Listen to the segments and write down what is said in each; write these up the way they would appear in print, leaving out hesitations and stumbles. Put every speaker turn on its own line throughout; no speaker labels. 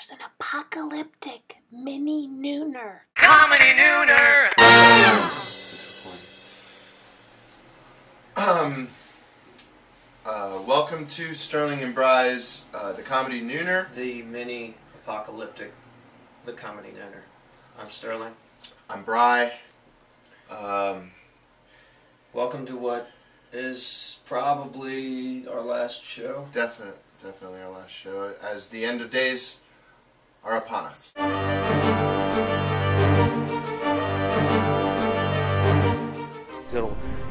There's an apocalyptic mini nooner.
Comedy nooner!
Welcome to Sterling and Bry's, the Comedy Nooner.
The mini apocalyptic, the Comedy Nooner. I'm Sterling.
I'm Bry.
Welcome to what is probably our last show.
Definitely our last show, as the end of days are upon us.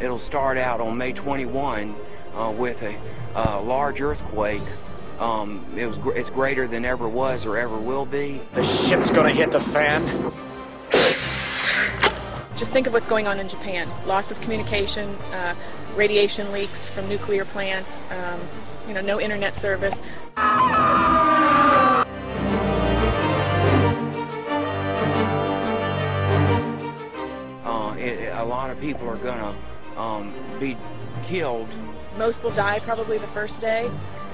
It'll start out on May 21 with a large earthquake. It's greater than ever was or ever will be.
The shit's gonna hit the fan.
Just think of what's going on in Japan. Loss of communication, radiation leaks from nuclear plants, no internet service.
A lot of people are gonna be killed.
Most will die probably the first day,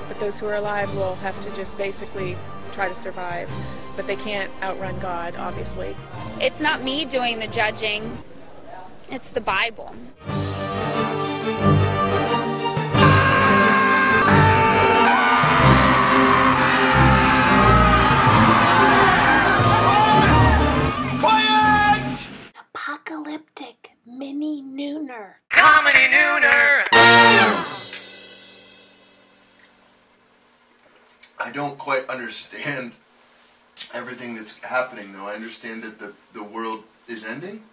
but those who are alive will have to just basically try to survive. But they can't outrun God, obviously.
It's not me doing the judging, it's the Bible.
Apocalyptic mini nooner.
Comedy nooner!
I don't quite understand everything that's happening, though. I understand that the world is ending.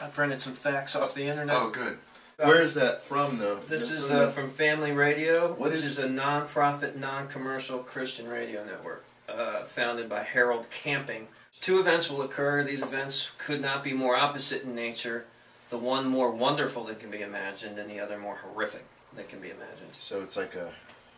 I printed some facts off the internet.
Oh, good. Where is that from, though?
This is from Family Radio, which
is
is a non-profit, non-commercial Christian radio network founded by Harold Camping. 2 events will occur. These events could not be more opposite in nature. The one more wonderful that can be imagined, and the other more horrific that can be imagined.
So it's like a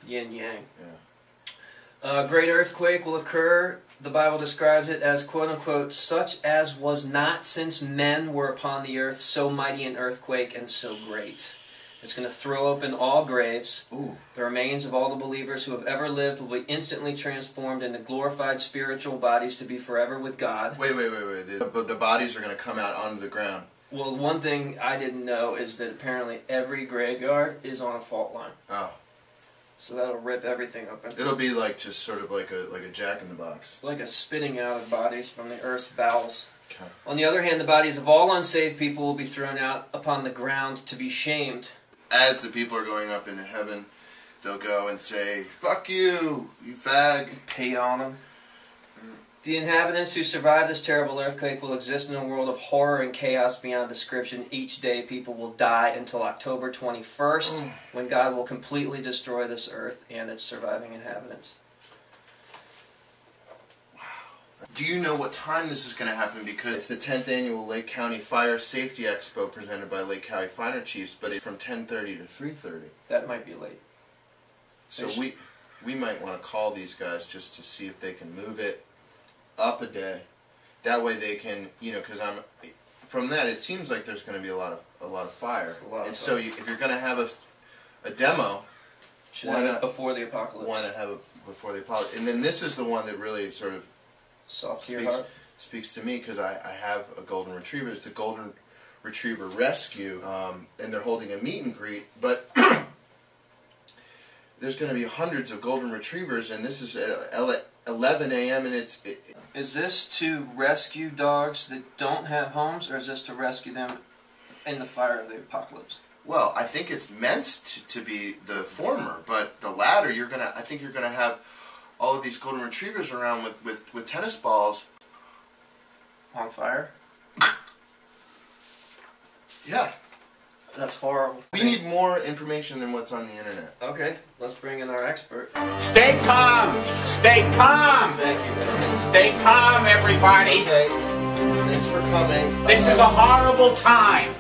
Yin-yang.
Yeah.
A great earthquake will occur. The Bible describes it as, quote-unquote, such as was not since men were upon the earth, so mighty an earthquake and so great. It's going to throw open all graves.
Ooh.
The remains of all the believers who have ever lived will be instantly transformed into glorified spiritual bodies to be forever with God.
Wait. The bodies are going to come out onto the ground.
Well, one thing I didn't know is that apparently every graveyard is on a fault line.
Oh.
So that'll rip everything open.
It'll be like just sort of like a jack-in-the-box.
Like a spitting out of bodies from the earth's bowels.
Okay.
On the other hand, the bodies of all unsaved people will be thrown out upon the ground to be shamed.
As the people are going up into heaven, they'll go and say, "Fuck you, you fag."
Pee on them. The inhabitants who survive this terrible earthquake will exist in a world of horror and chaos beyond description. Each day people will die until October 21st, when God will completely destroy this earth and its surviving inhabitants.
Wow. Do you know what time this is going to happen? Because it's the 10th annual Lake County Fire Safety Expo presented by Lake County Fire Chiefs, but it's from 10:30 to 3:30.
That might be late.
So we might want to call these guys just to see if they can move it up a day. That way they can, because from that it seems like there's going to be a lot of fire. So if you're going to have a demo,
should have it before the apocalypse.
Why not have it before the apocalypse? And then this is the one that really sort of speaks to me, because I have a golden retriever. It's the Golden Retriever Rescue, and they're holding a meet and greet, but there's going to be hundreds of golden retrievers, and this is at 11 a.m. and
Is this to rescue dogs that don't have homes, or is this to rescue them in the fire of the apocalypse?
Well, I think it's meant to be the former, but the latter, I think you're gonna have all of these golden retrievers around with tennis balls.
On fire?
Yeah.
That's horrible.
We need more information than what's on the internet.
Okay, let's bring in our expert.
Stay calm! Stay calm!
Thank you, man.
Stay calm, everybody!
Okay. Thanks for coming.
This is a horrible time.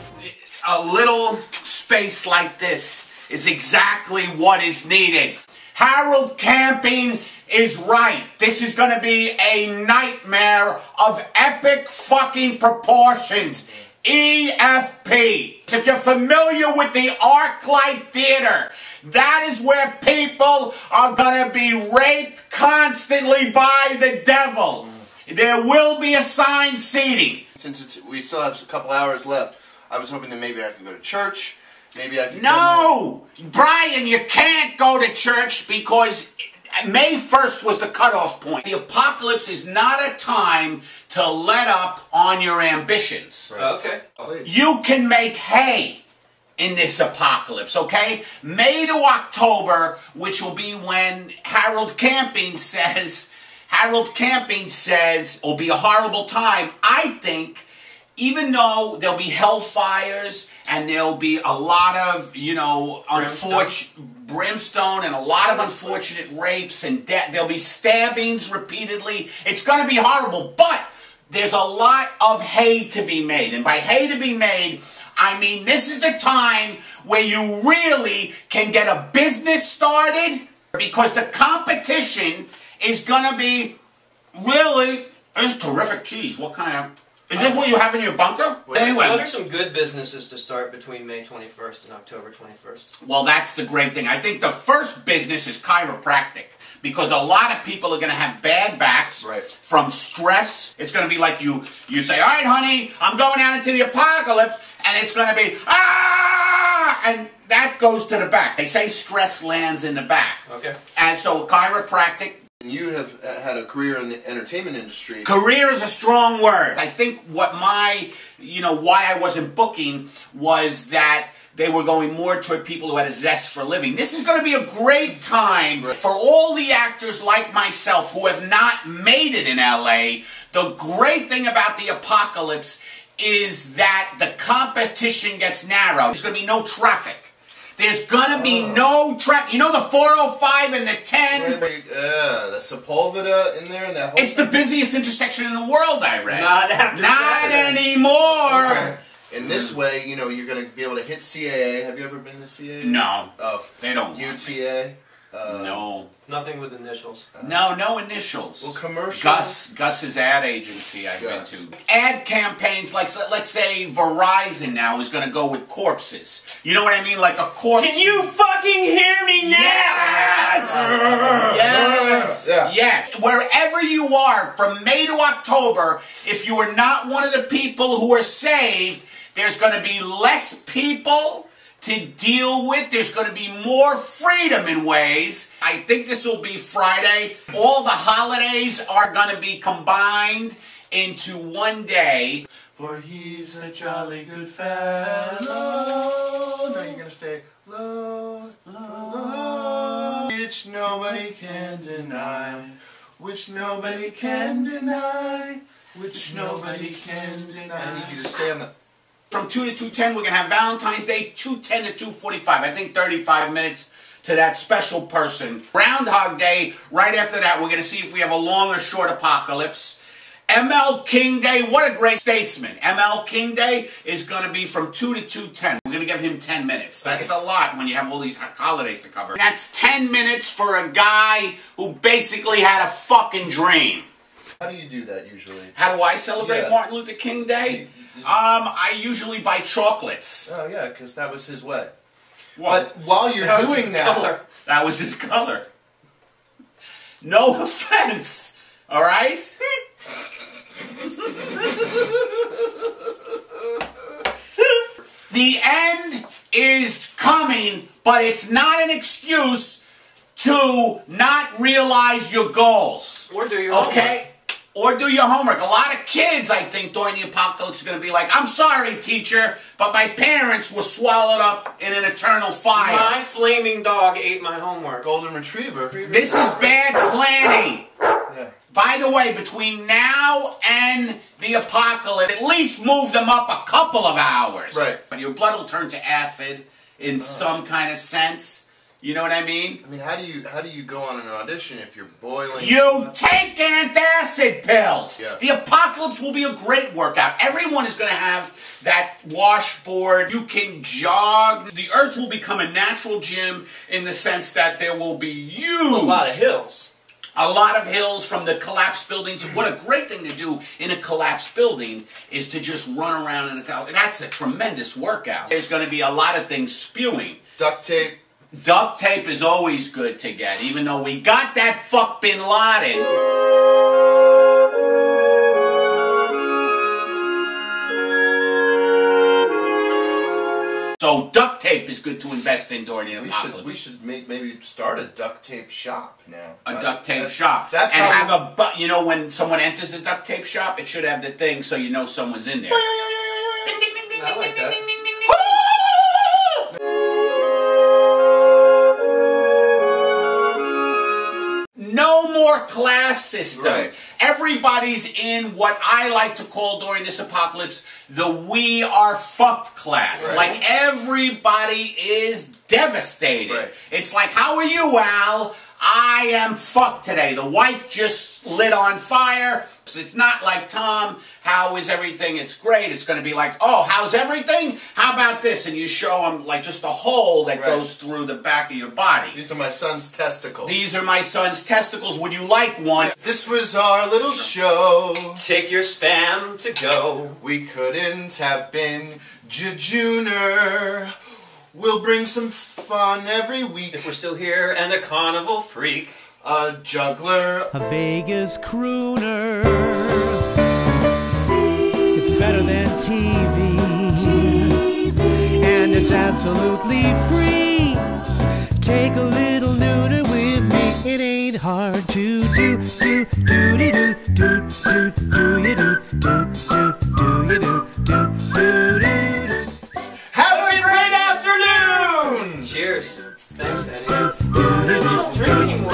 A little space like this is exactly what is needed. Harold Camping is right. This is going to be a nightmare of epic fucking proportions. EFP. If you're familiar with the ArcLight Theater, that is where people are going to be raped constantly by the devil. There will be assigned seating.
Since we still have a couple hours left, I was hoping that maybe I could go to church. Maybe I could.
No! Brian, you can't go to church because May 1st was the cutoff point. The apocalypse is not a time to let up on your ambitions.
Right.
Okay.
You can make hay in this apocalypse, okay? May to October, which will be when Harold Camping says, will be a horrible time. I think, even though there'll be hellfires and there'll be a lot of, brimstone and a lot of unfortunate rapes and death, there'll be stabbings repeatedly. It's going to be horrible, but there's a lot of hay to be made. And by hay to be made, I mean this is the time where you really can get a business started, because the competition is going to be really... These are terrific keys. What kind of... Is this what you have in your bunker?
Anyway. What are some good businesses to start between May 21st and October 21st?
Well, that's the great thing. I think the first business is chiropractic, because a lot of people are going to have bad backs from stress. It's going to be like you say, all right, honey, I'm going out into the apocalypse, and it's going to be, ah! And that goes to the back. They say stress lands in the back.
Okay.
And so chiropractic.
You have had a career in the entertainment industry.
Career is a strong word. I think what why I wasn't booking was that they were going more toward people who had a zest for living. This is going to be a great time for all the actors like myself who have not made it in LA. The great thing about the apocalypse is that the competition gets narrow. There's going to be no traffic. There's gonna be no traffic. You know the 405 and the 10?
The Sepulveda in there and that whole...
It's the busiest intersection in the world, I read.
Not
anymore.
Okay. In this way, you're gonna be able to hit CAA. Have you ever been to CAA?
No.
Oh,
they don't.
UTA?
No.
Nothing with initials.
No initials.
Well, commercial.
Gus's ad agency I've been to. Ad campaigns, like let's say Verizon now is going to go with corpses. You know what I mean? Like a corpse.
Can you fucking hear me now?
Yes! Yes. Wherever you are, from May to October, if you are not one of the people who are saved, there's going to be less people to deal with. There's going to be more freedom in ways. I think this will be Friday. All the holidays are going to be combined into one day.
For he's a jolly good fellow. Now you're going to stay low, low, which nobody can deny, which nobody can deny, which nobody can deny. I need you to stay on the...
From 2 to 2:10, we're going to have Valentine's Day, 2:10 to 2:45. I think 35 minutes to that special person. Groundhog Day, right after that, we're going to see if we have a long or short apocalypse. ML King Day, what a great statesman. ML King Day is going to be from 2 to 2:10. We're going to give him 10 minutes. That's a lot when you have all these holidays to cover. That's 10 minutes for a guy who basically had a fucking dream.
How do you do that usually?
How do I celebrate Martin Luther King Day? I usually buy chocolates.
Oh yeah, because that was his way.
Well,
but while you're doing that,
that was his color. No offense, all right? The end is coming, but it's not an excuse to not realize your goals.
Or do your homework.
Or do your homework. A lot of kids, I think, during the apocalypse are going to be like, I'm sorry, teacher, but my parents were swallowed up in an eternal fire.
My flaming dog ate my homework.
Golden Retriever.
This is bad planning.
Yeah.
By the way, between now and the apocalypse, at least move them up a couple of hours.
Right.
But your blood will turn to acid in some kind of sense. You know what I mean?
I mean, how do you go on an audition if you're boiling?
You take antacid pills.
Yeah.
The apocalypse will be a great workout. Everyone is going to have that washboard. You can jog. The earth will become a natural gym in the sense that there will be huge...
A lot of hills.
a lot of hills from the collapsed buildings. What a great thing to do in a collapsed building is to just run around in a car. That's a tremendous workout. There's going to be a lot of things spewing.
Duct tape.
Duct tape is always good to get, even though we got that fuck Bin Laden. So duct tape is good to invest in during the apocalypse.
We should maybe start a duct tape shop now.
A duct tape shop.
And
have a, you know, when someone enters the duct tape shop, it should have the thing so you know someone's in there.
I like that.
No more class system.
Right.
Everybody's in what I like to call during this apocalypse the we are fucked class.
Right.
Like everybody is devastated.
Right.
It's like, how are you, Al? I am fucked today. The wife just lit on fire. It's not like, Tom, how is everything? It's great. It's going to be like, oh, how's everything? How about this? And you show them like just a hole that goes through the back of your body.
These are my son's testicles.
These are my son's testicles. Would you like one?
This was our little show.
Take your spam to go.
We couldn't have been jejunor. We'll bring some fun every week.
If we're still here, and a carnival freak.
A juggler.
A Vegas crooner. It's better than TV. And it's absolutely free. Take a little nooner with me. It ain't hard to do. Do you do. Do you do.
Have a great afternoon!
Cheers. Thanks, Daddy. I don't drink anymore.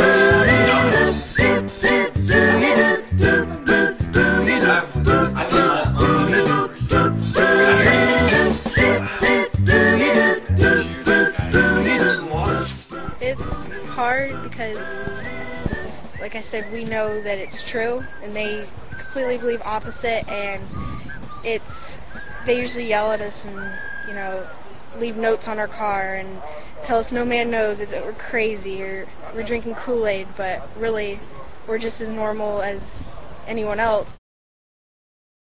It's hard because, like I said, we know that it's true, and they completely believe opposite, and they usually yell at us and, you know, leave notes on our car and tell us no man knows that we're crazy or we're drinking Kool-Aid, but really we're just as normal as anyone else.